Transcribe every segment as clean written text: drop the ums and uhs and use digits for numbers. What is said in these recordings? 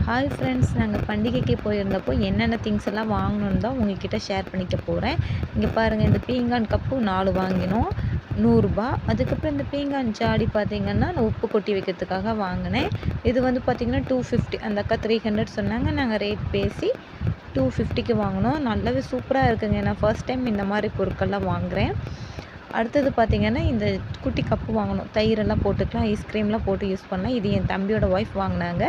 Hi friends, நாங்கள் பண்டிகைக்கு போயிருந்தப்போ என்னென்ன திங்ஸ் எல்லாம் வாங்கணுன்னு தான் உங்ககிட்ட ஷேர் பண்ணிக்க போகிறேன். இங்கே பாருங்கள், இந்த பீங்கான் கப்பு 4 வாங்கினோம், ரூ. 100. அதுக்கப்புறம் இந்த பீங்கான் ஜாடி பார்த்திங்கன்னா நான் உப்பு கொட்டி வைக்கிறதுக்காக வாங்கினேன். இது வந்து பார்த்திங்கன்னா 250. அந்த அக்கா 300 சொன்னாங்க. நாங்கள் ரேட் பேசி 250க்கு வாங்கினோம். நல்லாவே சூப்பராக இருக்குங்க. நான் ஃபர்ஸ்ட் டைம் இந்த மாதிரி பொருட்கள்லாம் வாங்குகிறேன். அடுத்தது பார்த்திங்கன்னா இந்த குட்டி கப்பு வாங்கணும். தயிரெல்லாம் போட்டுக்கலாம், ஐஸ்கிரீம்லாம் போட்டு யூஸ் பண்ணலாம். இது என் தம்பியோட ஒய்ஃப் வாங்கினாங்க.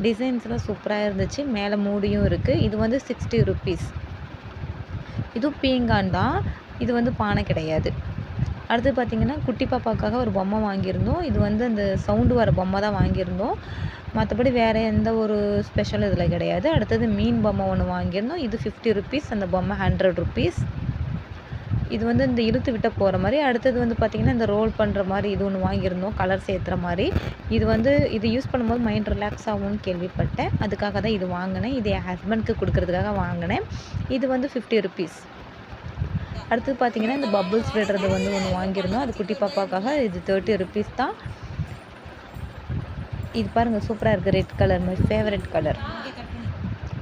டிசைன்ஸ்லாம் சூப்பராக இருந்துச்சு. மேலே மூடியும் இருக்குது. இது வந்து 60 ருப்பீஸ். இதுவும் பீங்கான் தான். இது வந்து பானை கிடையாது. அடுத்து பார்த்திங்கன்னா குட்டி பாப்பாவுக்காக ஒரு பொம்மை வாங்கியிருந்தோம். இது வந்து அந்த சவுண்டு வர பொம்மை தான் வாங்கியிருந்தோம். மற்றபடி வேறு எந்த ஒரு ஸ்பெஷல் இதில் கிடையாது. அடுத்தது மீன் பொம்மை ஒன்று வாங்கியிருந்தோம். இது 50 ருப்பீஸ். அந்த பொம்மை 100 ருப்பீஸ். இது வந்து இந்த இழுத்து விட்ட போகிற மாதிரி. அடுத்தது வந்து பார்த்திங்கன்னா இந்த ரோல் பண்ணுற மாதிரி இது ஒன்று வாங்கியிருந்தோம், கலர் சேர்த்துற மாதிரி. இது யூஸ் பண்ணும்போது மைண்ட் ரிலாக்ஸ் ஆகும்னு கேள்விப்பட்டேன். அதுக்காக தான் இது வாங்கினேன். இது என் ஹஸ்பண்ட்க்கு கொடுக்குறதுக்காக வாங்கினேன். இது வந்து 50 ருப்பீஸ். அடுத்தது பார்த்திங்கன்னா இந்த பபுள்ஸ் விடுறது வந்து ஒன்று வாங்கியிருந்தோம். அது குட்டி பாப்பாக்காக. இது 30 ருப்பீஸ் தான். இது பாருங்கள், சூப்பராக இருக்குது. Red colour, my favourite colour.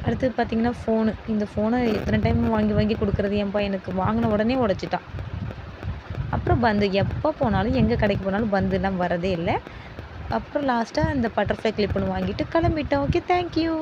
அடுத்தது பார்த்திங்கன்னா ஃபோனு. இந்த ஃபோனை எத்தனை டைம் வாங்கி கொடுக்குறது. என் பையனுக்கு வாங்கின உடனே உடச்சிட்டான். அப்புறம் பந்து, எப்போ போனாலும் எங்கே கடைக்கு போனாலும் பந்துலாம் வரதே இல்லை. அப்புறம் லாஸ்ட்டாக இந்த பட்டர்ஃப்ளை கிளிப் ஒன்று வாங்கிட்டு கிளம்பிட்டோம். Okay, thank you.